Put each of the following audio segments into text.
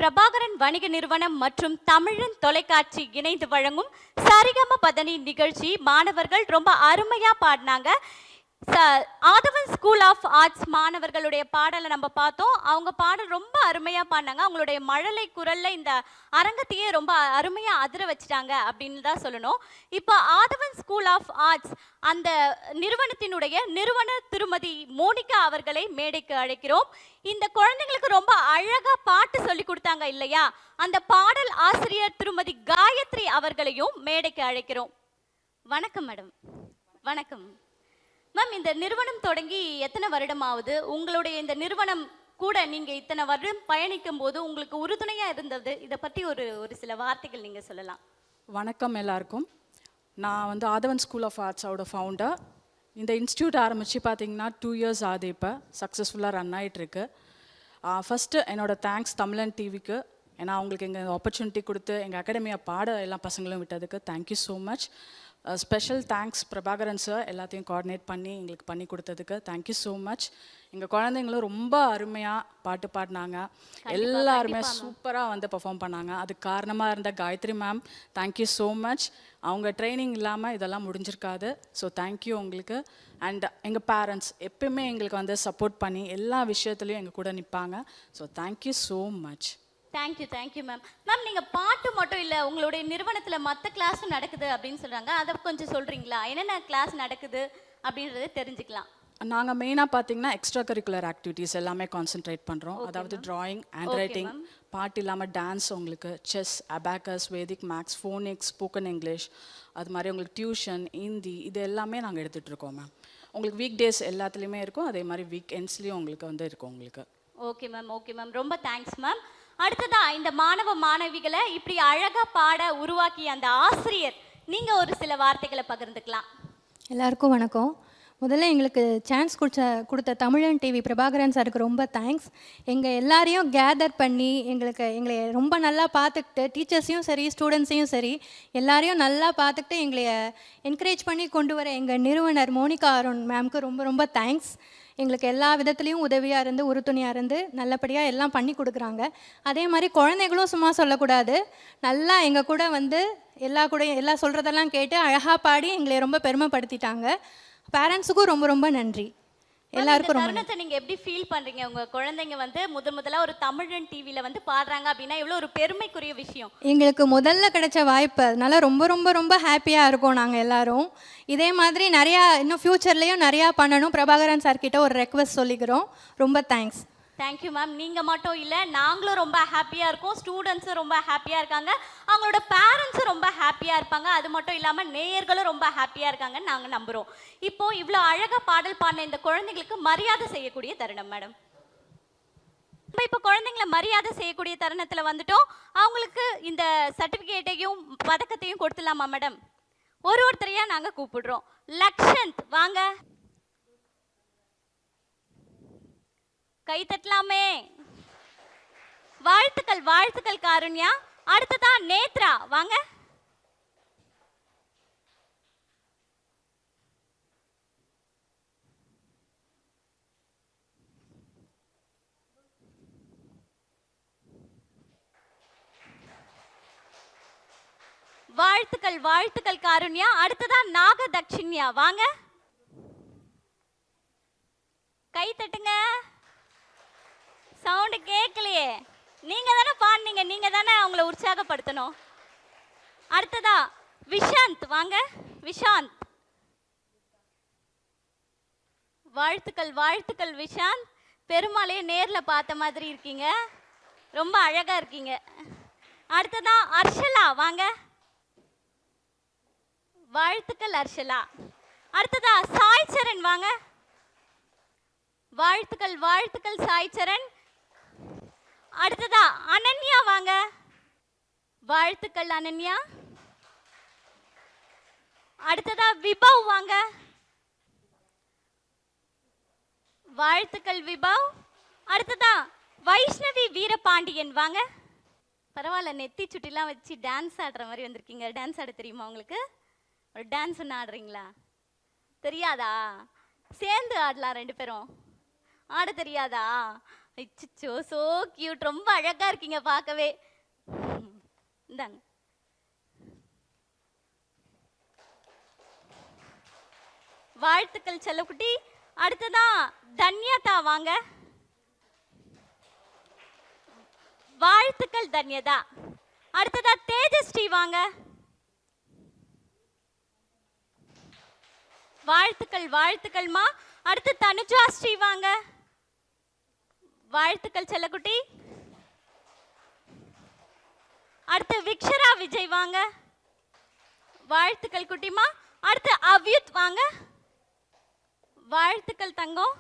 பிரபாகரன் வணிக நிறுவனம் மற்றும் தமிழன் தொலைக்காட்சி இணைந்து வழங்கும் சரிகம பதனி நிகழ்ச்சி மாணவர்கள் ரொம்ப அருமையா பாடினாங்க. ஆதவன் ஸ்கூல் ஆஃப் ஆர்ட்ஸ் மாணவர்களுடைய பாடலை நம்ம பார்த்தோம். அவங்க பாடல் ரொம்ப அருமையா பாடினாங்க. அவங்களுடைய மழலை குரல்ல இந்த அரங்கத்தையே ரொம்ப அருமையா அதிர வச்சுட்டாங்க அப்படின்னு தான் சொல்லணும். இப்போ ஆதவன் ஸ்கூல் ஆஃப் ஆர்ட்ஸ் அந்த நிறுவனத்தினுடைய நிறுவனர் திருமதி மோனிகா அவர்களை மேடைக்கு அழைக்கிறோம். இந்த குழந்தைங்களுக்கு ரொம்ப அழகா பாட்டு சொல்லி கொடுத்தாங்க இல்லையா, அந்த பாடல் ஆசிரியர் திருமதி காயத்ரி அவர்களையும் மேடைக்கு அழைக்கிறோம். வணக்கம் மேடம். வணக்கம் மேம். இந்த நிறுவனம் தொடங்கி எத்தனை வருடம் ஆகுது? உங்களுடைய இந்த நிறுவனம் கூட நீங்க இத்தனை வருடம் பயணிக்கும் போது உங்களுக்கு உறுதுணையா இருந்தது, இதை பற்றி ஒரு சில வார்த்தைகள் நீங்க சொல்லலாம். வணக்கம் எல்லாருக்கும். நான் ஆதவன் ஸ்கூல் ஆஃப் ஆர்ட்ஸோட ஃபவுண்டர். இந்த இன்ஸ்டியூட் ஆரம்பித்து பார்த்தீங்கன்னா 2 years ஆகுது. இப்போ சக்ஸஸ்ஃபுல்லாக ரன் ஆகிட்டுருக்கு. ஃபஸ்ட்டு என்னோடய தேங்க்ஸ் தமிழன் டிவிக்கு. ஏன்னா அவங்களுக்கு எங்கள் ஆப்பர்ச்சுனிட்டி கொடுத்து எங்கள் அகாடமியை பாட எல்லா பசங்களும் விட்டதுக்கு thank you so much. Special thanks Prabhakaran sir, எல்லாத்தையும் கோஆர்டினேட் பண்ணி எங்களுக்கு பண்ணி கொடுத்ததுக்கு தேங்க்யூ ஸோ மச். எங்கள் குழந்தைங்களும் ரொம்ப அருமையாக பாட்டு பாடினாங்க. எல்லாருமே சூப்பராக பெர்ஃபார்ம் பண்ணாங்க. அதுக்கு காரணமாக இருந்த Gayathri ma'am, thank you so much. அவங்க ட்ரைனிங் இல்லாமல் இதெல்லாம் முடிஞ்சிருக்காது. ஸோ தேங்க்யூ உங்களுக்கு. அண்ட் எங்கள் பேரண்ட்ஸ் எப்பயுமே எங்களுக்கு சப்போர்ட் பண்ணி எல்லா விஷயத்துலையும் எங்கள் கூட நிற்பாங்க. So thank you so much. Thank you ma'am. Ma'am, நீங்கள் பாட்டு மட்டும் இல்லை, உங்களுடைய நிறுவனத்தில் மற்ற கிளாஸும் நடக்குது அப்படின்னு சொல்கிறாங்க. அதை கொஞ்சம் சொல்கிறீங்களா? என்னென்ன கிளாஸ் நடக்குது அப்படின்றத தெரிஞ்சுக்கலாம். நாங்கள் மெயினாக பார்த்தீங்கன்னா எக்ஸ்ட்ரா கரிக்குலர் ஆக்டிவிட்டீஸ் எல்லாமே கான்சென்ட்ரேட் பண்ணுறோம். அதாவது ட்ராயிங், ஹேண்ட் ரைட்டிங், பாட்டு இல்லாமல் டான்ஸ் உங்களுக்கு, செஸ், அபாக்கஸ், வேதிக் மேக்ஸ், ஃபோனிக்ஸ், ஸ்போக்கன் இங்கிலீஷ், அது மாதிரி உங்களுக்கு டியூஷன், ஹிந்தி, இது எல்லாமே நாங்கள் எடுத்துகிட்ருக்கோம் மேம். உங்களுக்கு வீக் டேஸ் எல்லாத்துலேயுமே இருக்கும், அதே மாதிரி வீக் எண்ட்ஸ்லேயும் உங்களுக்கு வந்து இருக்கும் உங்களுக்கு. ஓகே மேம், ஓகே மேம், ரொம்ப தேங்க்ஸ் மேம். அடுத்ததா இந்த மாணவ மாணவிகளை இப்படி அழகாக பாட உருவாக்கிய அந்த ஆசிரியர், நீங்கள் ஒரு சில வார்த்தைகளை பகிர்ந்துக்கலாம். எல்லாருக்கும் வணக்கம். முதல்ல எங்களுக்கு சான்ஸ் கொடுத்த தமிழன் டிவி பிரபாகரன் சாருக்கு ரொம்ப தேங்க்ஸ். எங்கள் எல்லாரையும் கேதர் பண்ணி எங்களை ரொம்ப நல்லா பார்த்துக்கிட்டு, டீச்சர்ஸையும் சரி ஸ்டூடெண்ட்ஸையும் சரி எல்லாரையும் நல்லா பார்த்துக்கிட்டு எங்களை என்கரேஜ் பண்ணி கொண்டு வர எங்கள் நிறுவனர் மோனிகா அருண் மேம்க்கு ரொம்ப ரொம்ப தேங்க்ஸ். எங்களுக்கு எல்லா விதத்துலேயும் உதவியாக இருந்து உறுதுணையாக இருந்து நல்லபடியாக எல்லாம் பண்ணி கொடுக்குறாங்க. அதே மாதிரி குழந்தைகளும் சும்மா சொல்லக்கூடாது, நல்லா எங்கள் கூட வந்து எல்லாம் சொல்கிறதெல்லாம் கேட்டு அழகாக பாடி எங்களை ரொம்ப பெருமைப்படுத்திட்டாங்க. பேரண்ட்ஸுக்கும் ரொம்ப ரொம்ப நன்றி. எல்லாருக்கும் ரொம்ப தருணத்தை நீங்க எப்படி ஃபீல் பண்றீங்க? உங்க குழந்தைங்க வந்து முதல்ல ஒரு தமிழன் டிவில வந்து பாடுறாங்க அப்படின்னா எவ்வளவு ஒரு பெருமைக்குரிய விஷயம். எங்களுக்கு முதல்ல கிடைச்ச வாய்ப்பு, அதனால ரொம்ப ரொம்ப ரொம்ப ஹாப்பியாக இருக்கோம் நாங்கள் எல்லாரும். இதே மாதிரி நிறையா இன்னும் ஃப்யூச்சர்லேயும் நிறையா பண்ணணும். பிரபாகரன் சார் கிட்ட ஒரு ரெக்வஸ்ட் சொல்லிக்கிறோம். ரொம்ப தேங்க்ஸ். Thank you ma'am. நீங்கள் மட்டும் இல்லை, நாங்களும் ரொம்ப ஹாப்பியாக இருக்கோம், ஸ்டூடெண்ட்ஸும் ரொம்ப ஹாப்பியாக இருக்காங்க, அவங்களோட பேரண்ட்ஸும் ரொம்ப ஹாப்பியாக இருப்பாங்க. அது மட்டும் இல்லாமல் நேயர்களும் ரொம்ப ஹாப்பியாக இருக்காங்கன்னு நாங்கள் நம்புகிறோம். இப்போது இவ்வளோ அழகாக பாடல் பாடின இந்த குழந்தைங்களுக்கு மரியாதை செய்யக்கூடிய தருணம் மேடம். நம்ம இப்போ குழந்தைங்களை மரியாதை செய்யக்கூடிய தருணத்தில் வந்துட்டோம். அவங்களுக்கு இந்த சர்டிஃபிகேட்டையும் பதக்கத்தையும் கொடுத்துடலாமா மேடம்? ஒருத்தரையாக நாங்கள் கூப்பிடுறோம். லக்ஷந்த் வாங்க, கை தட்டலாமே. வாழ்த்துக்கள் வாழ்த்துக்கள் காருண்யா. அடுத்ததா நேத்ரா வாங்க. வாழ்த்துக்கள் வாழ்த்துக்கள் காருண்யா. அடுத்ததா நாகதக்ஷிண்யா வாங்க, கை தட்டுங்க. சவுண்டு கேட்கலையே, நீங்க தானே பாடுனீங்க, நீங்க தானே அவங்கள உற்சாகப்படுத்தணும். அடுத்ததா விஷாந்த் வாங்க. விஷாந்த் வாழ்த்துக்கள் வாழ்த்துக்கள் விஷாந்த். பெருமாளையே நேரில் பார்த்த மாதிரி இருக்கீங்க, ரொம்ப அழகா இருக்கீங்க. அடுத்ததா அர்ஷலா வாங்க. வாழ்த்துக்கள் அர்ஷலா. அடுத்ததா சாய் சரண் வாங்க. வாழ்த்துக்கள் வாழ்த்துக்கள் சாய் சரண். அடுத்ததா அனன்யா வாங்க. வாழ்த்துக்கள் அனன்யா. அடுத்ததா விபவ் வாங்க. வாழ்த்துக்கள் விபவ். அடுத்ததா வைஷ்ணவி வீரபாண்டியன் வாங்க. பரவாயில்ல, நெத்தி சுட்டிலாம் வச்சு டான்ஸ் ஆடுற மாதிரி வந்திருக்கீங்க. டான்ஸ் ஆட தெரியுமா உங்களுக்கு? ஒரு டான்ஸ் ஒன்று ஆடுறீங்களா? தெரியாதா? சேர்ந்து ஆடலாம் ரெண்டு பேரும். ஆட தெரியாதா? இச்சோ, சோ கியூட், ரொம்ப அழகா இருக்கீங்க பார்க்கவே. இந்தாங்க. வாழ்த்துக்கள் செல்லக்குட்டி. அடுத்ததா தன்யதா வாங்க. வாழ்த்துக்கள் தன்யதா. அடுத்ததா தேஜஸ்ரீ வாங்க. வாழ்த்துக்கள் வாழ்த்துக்கள்மா. அடுத்து தனுஜா ஸ்ரீ வாங்க. வாழ்த்துக்கள் செல்லக்குட்டி. அடுத்து விக்ஷரா விஜய் வாங்க. வாழ்த்துக்கள் குட்டிமா. அடுத்து அவ்யுத் வாங்க. வாழ்த்துக்கள் தங்கம்.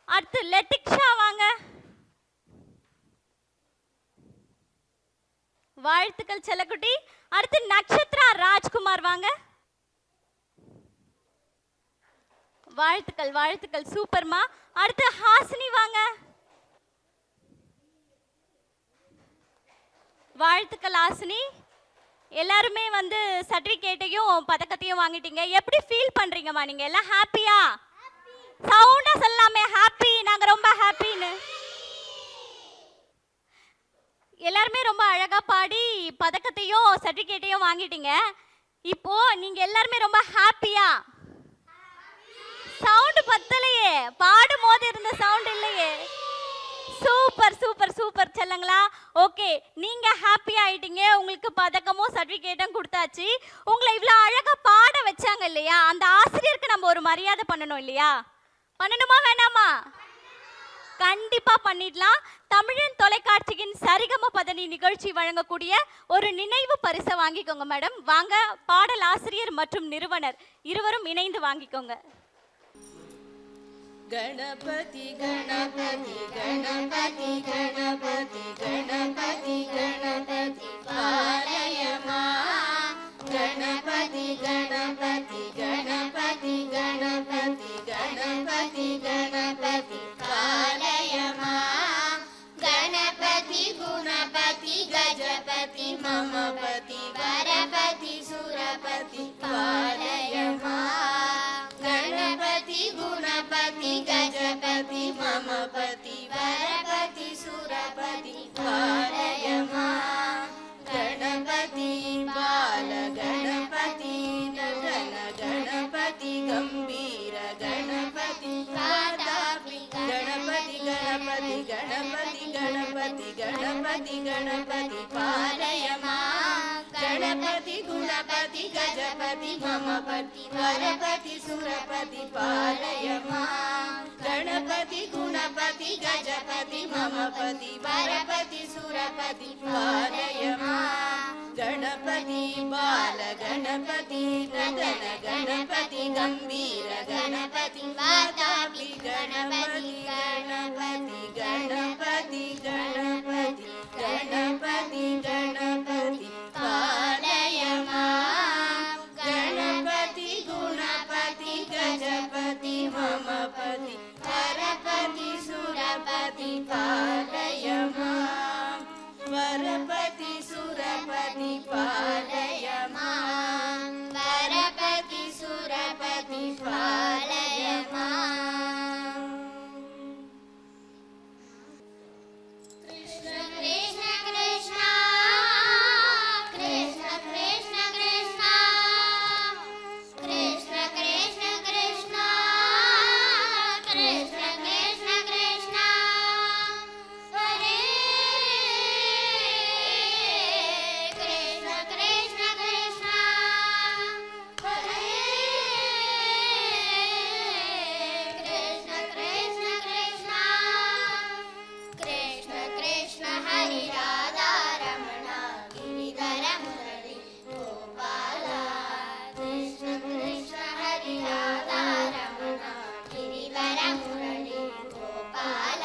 அடுத்து லெட்டிக்ஷா வாங்க. வாழ்த்துக்கள் செல்லக்குட்டி. அடுத்து நக்ஷத்ரா ராஜ்குமார் வாங்க. வாழ்த்துக்கள் வாழ்த்துக்கள் சூப்பர்மா. அடுத்து ஹாசினி வாங்க. வாழ்த்துக்கள் ஹாசினி. எல்லாருமே வந்து சர்டிஃபிகேட்டையும் பதக்கத்தையும் வாங்கிட்டீங்க. எப்படி ஃபீல் பண்றீங்கம்மா நீங்க எல்லாம்? ஹாப்பியா? சவுண்டா சொல்லாமே, ஹாப்பி. நாங்க ரொம்ப ஹாப்பின்னு. எல்லாருமே ரொம்ப அழகா பாடி பதக்கத்தையும் சர்டிஃபிகேட்டையும் வாங்கிட்டீங்க. இப்போ நீங்க எல்லாருமே ரொம்ப ஹாப்பியா? சவுண்ட் பத்தலையே, பாடும் போது இருந்த சவுண்ட் இல்லையே. சூப்பர் சூப்பர் சூப்பர் செல்லங்களா. ஓகே, நீங்க ஹாப்பி ஆயிட்டீங்க, உங்களுக்கு பதக்கமும் சர்டிஃபிகேட்டும் கொடுத்தாச்சு. உங்களை இவ்வளோ அழகா பாட வச்சாங்க இல்லையா, அந்த ஆசிரியருக்கு நம்ம ஒரு மரியாதை பண்ணணும் இல்லையா? பண்ணணுமா வேணாமா? கண்டிப்பா பண்ணிடலாம். தமிழன் தொலைக்காட்சியின் சரிகம பதனி நிகழ்ச்சி வழங்கக்கூடிய ஒரு நினைவு பரிசை வாங்கிக்கோங்க மேடம். வாங்க, பாடல் ஆசிரியர் மற்றும் நிறுவனர் இருவரும் இணைந்து வாங்கிக்கோங்க. गणपति गणपति गणपति गणपति गणपति गणपति पालय मां गणपति गणपति गणपति गणपति गणपति गणपति पालय मां गणपति गुणपति गजपति ममपति वरपति सुरपति पालय मां गणपति गुणपति गजपति ममपति वरपति सुरपति पालय मां गणपति बाल गणपति नटन गणपति गंभीर गणपति वातापि गणपति गणपति गणपति गणपति गणपति गणपति पालय मां गणपति गुणपति गजपति ममपति वरपति सुरपति पालय मां गणपति गुणपति गजपति ममपति वरपति सुरपति पालय मां गणपति बाल गणपति नटन गणपति गंभीर गणपति वातापि गणपति गणपति गणपति गणपति गणपति गणपति पालय मां गणपति गुणपति गजपति ममपति वरपति सुरपति पालय मां वरपति सुरपति पालय मां वरपति सुरपति पालय मां कृष्ण कृष्ण कृष्ण कृष्ण कृष्ण कृष्ण कृष्ण कृष्ण कृष्ण कृष्ण कृष्ण कृष्ण हरे कृष्ण कृष्ण कृष्ण हरे कृष्ण कृष्ण कृष्ण कृष्ण कृष्ण हरि राधा रमण गिरिधर मुरली गोपाल कृष्ण कृष्ण हरि राधा रमण गिरिधर मुरली गोपाल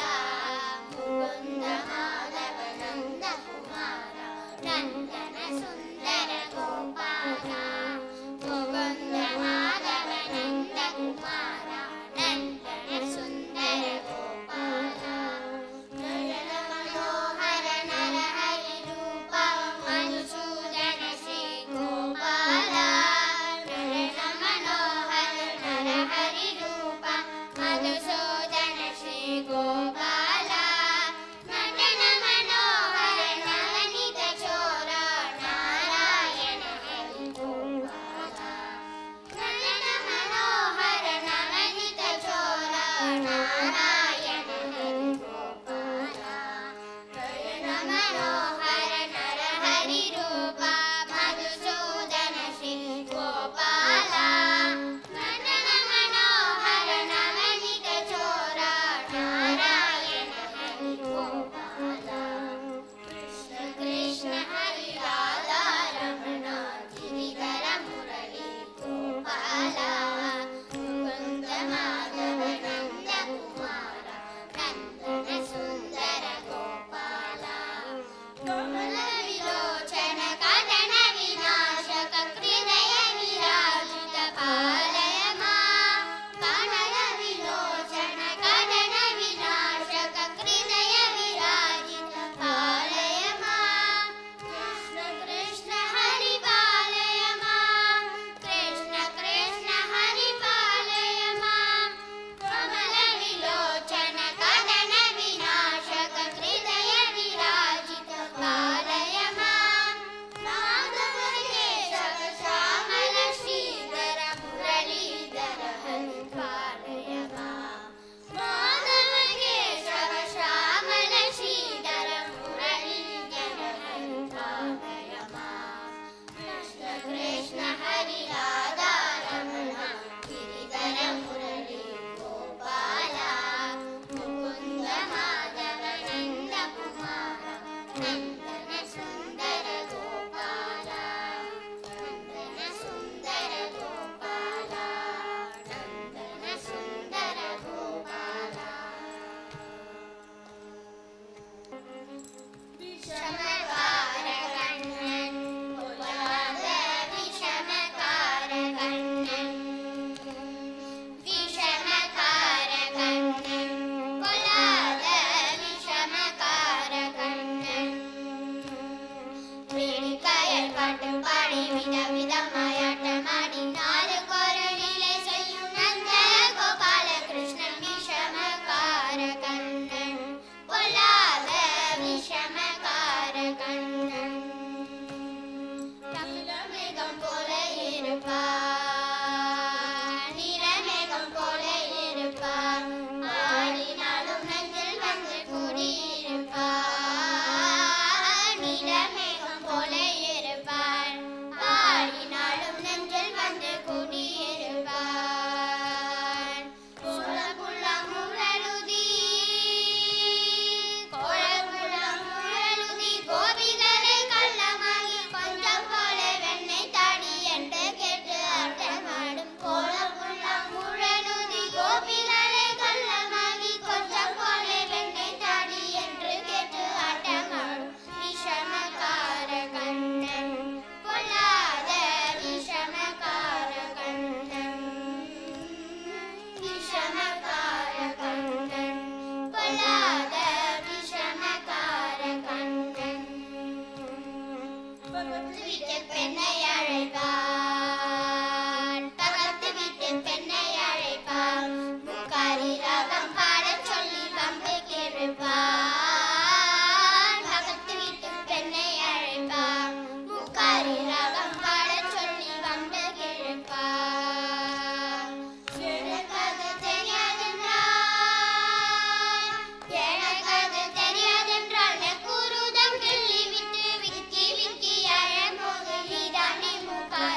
मुकुंद माधव नंद कुमार नंदन सुंदर गोपाल मुकुंद माधव नंद कुमार नंदन सुंदर गोपाल नयन मनोहर नर हरि रूप मधुसूदन श्री गोपाल नयन मनोहर नर हरि रूप मधुसूदन श्री गोपाल नटन मनोहर नवनीत चोर नारायण हरि गोपाल नटन मनोहर नवनीत चोर नारायण हरि गोपाल नयन मनोहर नर हरि रूप मधुसूदन श्री गोपाल नटन मनोहर नवनीत चोर नारायण हरि गोपाल कृष्ण कृष्ण हरि राधा रमण गिरिधर मुरली गोपाल मुकुंद माधव नंद कुमार नंदन सुंदर गोपाल कमल विलोचन कनक வேடிக்கையாய் பாட்டு பாடி விதவிதமாய் ஆட்டமாடி நாளுக்கொரு நிலை செய்யும் நந்த கோபால கிருஷ்ணன் விஷமகார கண்ணன் பொல்லாத விஷமகார கண்ணன் தமிழமேகம் போல இருப்பார் நிறமேகம் போல இருப்பார் ஆடினாலும் நெஞ்சில் வந்து கூடியிருப்பார் நிறமேகம் போல இருப்பார் ஆடினாலும் நெஞ்சில் வந்து கூடியிருப்பார் குளமுள்ளம் முரளுதி கோலமுள்ளம் முரளுதி கோபிகளை கள்ளமாகி கொஞ்சம் போல வெண்ணெய் தாடி என்று கேட்டு ஆட்டமாடும் கோலமுள்ளம் முரளுதி கோபிகளை கள்ளமாகி கொஞ்சம் போல வெண்ணெய் தாடி என்று கேட்டு ஆட்டமாடும் விஷமகார கண்ணன் பொல்லாத விஷமகார கண்ணன் விஷமகார கண்ணன் பொல்லாத விஷமகார கண்ணன் பக்கத்து வீட்டு பெண்ணை அழைப்பான் பக்கத்து வீட்டு பெண்ணை அழைப்பான் முக்காரி ராகம் பாடச் சொல்லி வம்பு கேட்பான் பக்கத்து வீட்டு பெண்ணை அழைப்பான் முக்காரி ராகம் பாடச் சொல்லி வம்பு கேட்பான் எனக்கு அது தெரியாதென்றால் நெக்குருதம் கிள்ளி விட்டு விக்கி விக்கி அழமோது நீதானே முக்காரி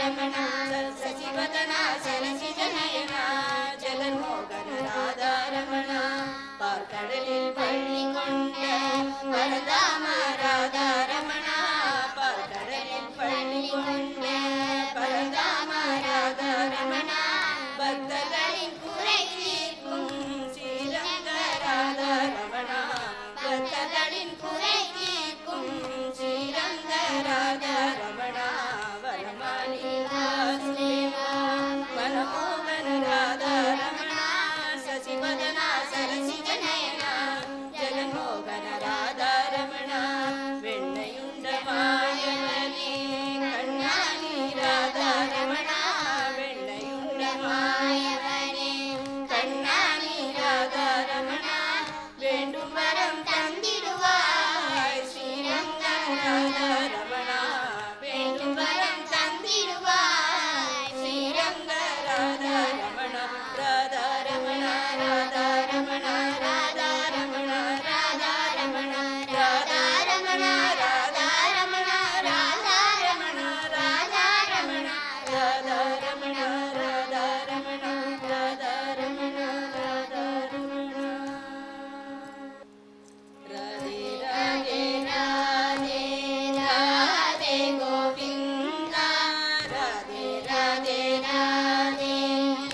ರಮಣ ಸಚಿವದನ ಸರಸಿಜ ನಯನ ಜಗನ್ಮೋಹನ ರಾಧಾ ರಮಣ பார்க்கடலில் பள்ளி கொண்ட பரந்தாம ராதா ரமண பார்க்கடலில் பள்ளி கொண்ட பரந்தாம ராதா ரமண பக்தர்களின் குறை தீர்க்கும் ஸ்ரீரங்க ராதா ரமண பக்தர்களின் குறை தீர்க்கும் ஸ்ரீரங்க ராதா ரமண வரமணி வாசுதேவா மனமோகன ராதா ரமண சசிவதன சரசிஜ நயன ஜெகன்மோகன ராதா ரமண வெண்ணையுண்ட மாயவனே கண்ணாணி ராதா ரமண வெண்ணையுண்ட மாயவனே கண்ணாணி ராதா ரமண வேண்டும் வரம் தந்திடுவாய் ஸ்ரீரங்க ராதா ரமண வேண்டும் வரம் தந்திடுவாய் ஸ்ரீரங்க ராதா ரமண ராதா ரமண ராதா ரமண ராதா ரமண ராதா ரமண ராதா ரமண ராதா ரமண ராதா ரமண ராதா ரமண ராதா ரமண ராதா ரமண ராதா ரமண ராதா ரமண ராதே ராதே ராதே ராதே கோவிந்தா ராதே ராதே ராதே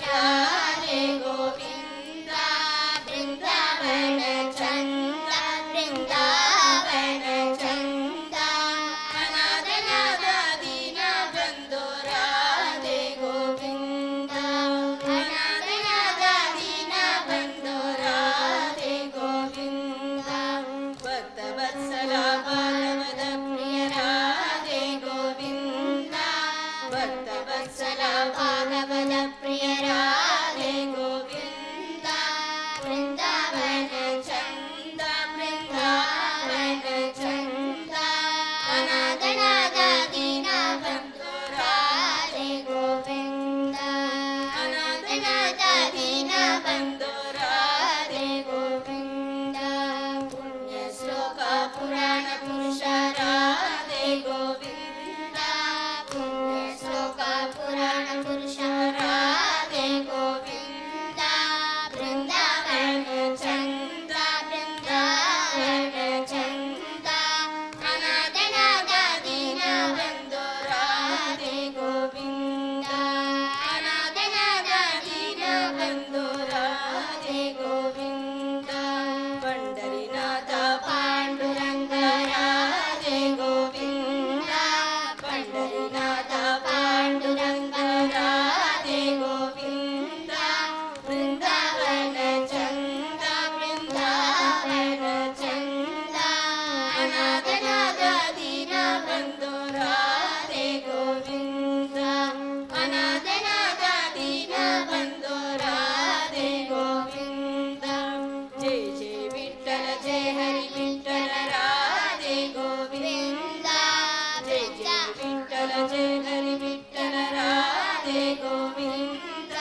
ராதே கோவிந்தா பிருந்தாவன சந்தா பிருந்தாவன சந்தா அநாதநாத ದೀನ ಬಂಧೋ ರಾಧೆ ಗೋವಿಂದ ಅನಾಥನಾದ ದೀನ ಬಂಧೋ ರಾಧೆ ಗೋವಿಂದ ಭಕ್ತ ವತ್ಸಲ ಭಾಗವತ ಪ್ರಿಯ ರಾಧೆ ಗೋವಿಂದ ಭಕ್ತ ವತ್ಸಲ ಭಾಗವತ ಪ್ರಿಯ ರಾಧೆ ಗೋವಿಂದ ಬೃಂದಾವನ ಚಂದ ಬೃಂದಾವನ ಚಂದ ಅನಾಥನಾದ ದೀನ ಬಂಧೋ ರಾಧೆ ಗೋವಿಂದ ಅನಾಥನಾದ ದೀನ ಬಂಧೋ ರಾಧೆ ಗೋವಿಂದ ಪುಣ್ಯ ಶ್ಲೋಕ ಪುರಾಣ ಪುರುಷ ರಾಧೆ ಗೋವಿಂದ ಪುಣ್ಯ ಶ್ಲೋಕ ಪುರಾಣ ಪುರುಷ ರಾಧೆ ಗೋವಿಂದ ಬೃಂದಾವನ ಚಂದ ಬೃಂದಾವನ ಚಂದ ಅನಾಥನಾದ ದೀನ ಬಂಧೋ ರಾಧೆ ಗೋವಿಂದ ಅನಾಥನಾದ ದೀನ ಬಂಧೋ ರಾಧೆ ಗೋವಿಂದ ಪಂಡರಿನಾಥ ಪಾಂಡುರಂಗ ರಾಧೆ ಗೋವಿಂದ ಪಂಡರಿನಾಥ ಪಾಂಡುರಂಗ ರಾಧೆ ಗೋವಿಂದ ಬೃಂದಾವನ ಚಂದ ಬೃಂದಾವನ ಚಂದ ಅನಾಥನಾದ ದೀನ ಬಂಧೋ ರಾಧೆ ಗೋವಿಂದ ಅನಾಥನಾದ ದೀನ ಬಂಧೋ ರಾಧೆ ಗೋವಿಂದ ಜಯ ಜಯ ವಿಠಲ ಜಯ ಹರಿ ವಿಠಲ ರಾಧೆ ಗೋವಿಂದ ಜಯ ಜಯ ವಿಠಲ ಜಯ ಹರಿ ವಿಠಲ ರಾಧೆ ಗೋವಿಂದ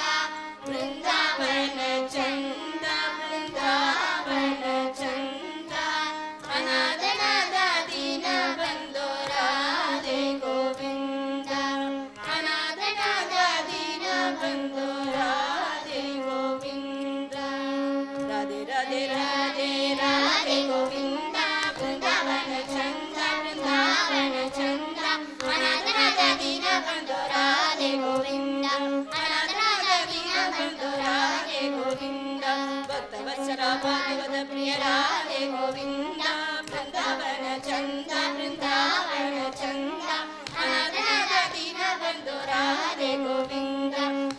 ಬೃಂದಾವನ ಚಂದ ಬೃಂದಾವನ ಚಂದ ಅನಾಥನಾದ ದೀನ ಬಂಧೋ ರಾಧೆ ಗೋವಿಂದ ಅನಾಥನಾದ ದೀನ ಬಂಧೋ ರಾಧೆ ಗೋವಿಂದ ರಾಧೆ ರಾಧೆ ರಾಧೆ ರಾಧೆ ಗೋವಿಂದ ಬೃಂದಾವನ ಚಂದ ಬೃಂದಾವನ ಚಂದ ಅನಾಥನಾದ ದೀನ ಬಂಧೋ ರಾಧೆ ಗೋವಿಂದ ಅನಾಥನಾದ ದೀನ ಬಂಧೋ ರಾಧೆ ಗೋವಿಂದ ಭಕ್ತ ವತ್ಸಲ ಭಾಗವತ ಪ್ರಿಯ ರಾಧೆ ಗೋವಿಂದ ಬೃಂದಾವನ ಚಂದ ಬೃಂದಾವನ ಚಂದ ಅನಾಥನಾದ ದೀನ ಬಂಧೋ ರಾಧೆ ಗೋವಿಂದ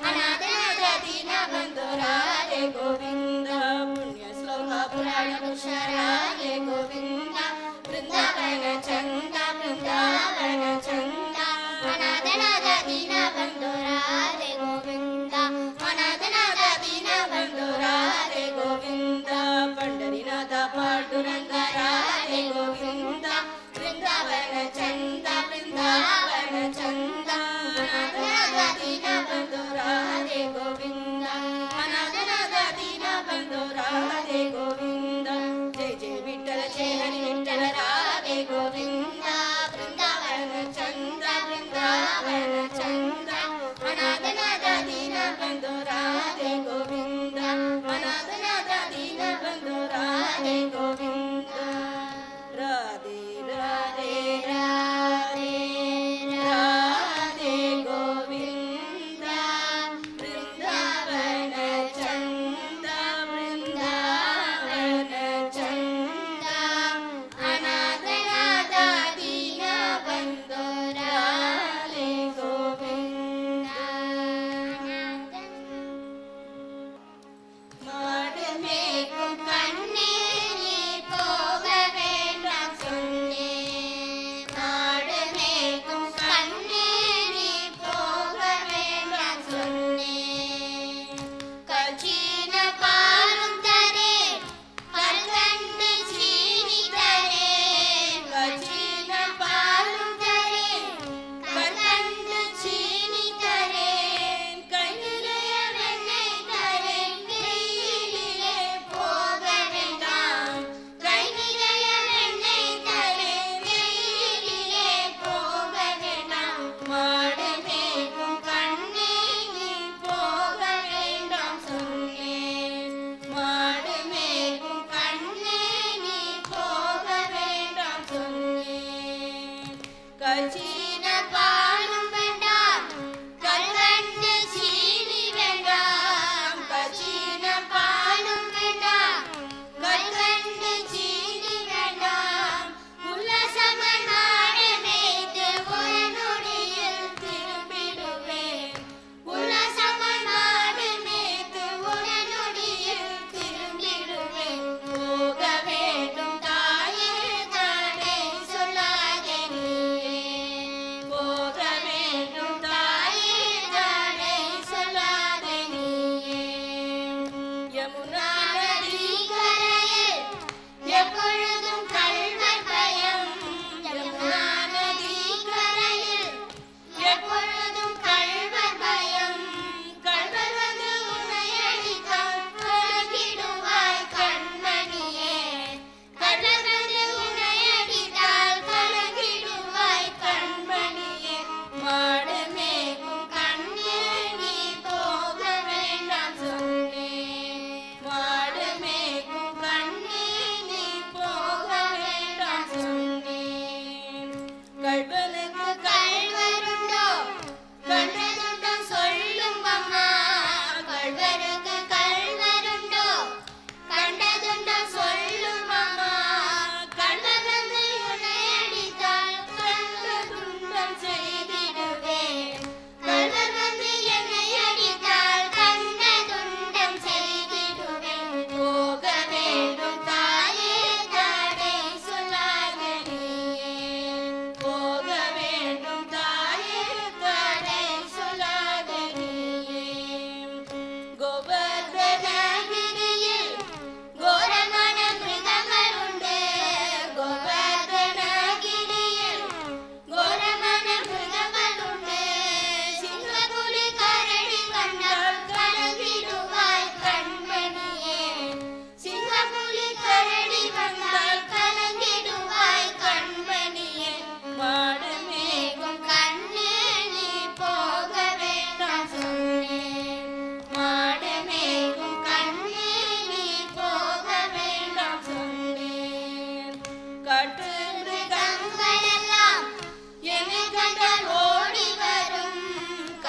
ಅನಾಥನಾದ ದೀನ ಬಂಧೋ ರಾಧೆ ಗೋವಿಂದ ಪುಣ್ಯ ಶ್ಲೋಕ ಪುರಾಣ ಪುರುಷ ರಾಧೆ ಗೋವಿಂದ ಬೃಂದಾವನ ಚಂದ ಬೃಂದಾವನ ಚಂದ ಅನಾಥನಾದ ದೀನ ಬಂಧೋ ರಾಧೆ ಗೋವಿಂದ ಅನಾಥನಾದ ದೀನ ಬಂಧೋ ರಾಧೆ ಗೋವಿಂದ ಪಂಡರಿನಾಥ ಪಾಂಡುರಂಗ ರಾಧೆ ಗೋವಿಂದ ಬೃಂದಾವನ ಚಂದ ಬೃಂದಾವನ ಚಂದ ಅನಾಥನಾದ ದೀನ ಬಂಧೋ ರಾಧೆ ಗೋವಿಂದ ಅನಾಥನಾದ ದೀನ ಬಂಧೋ ರಾಧೆ ಗೋವಿಂದ ಜಯ ಜಯ ವಿಠಲ ಜಯ ಹರಿ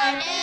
பாடு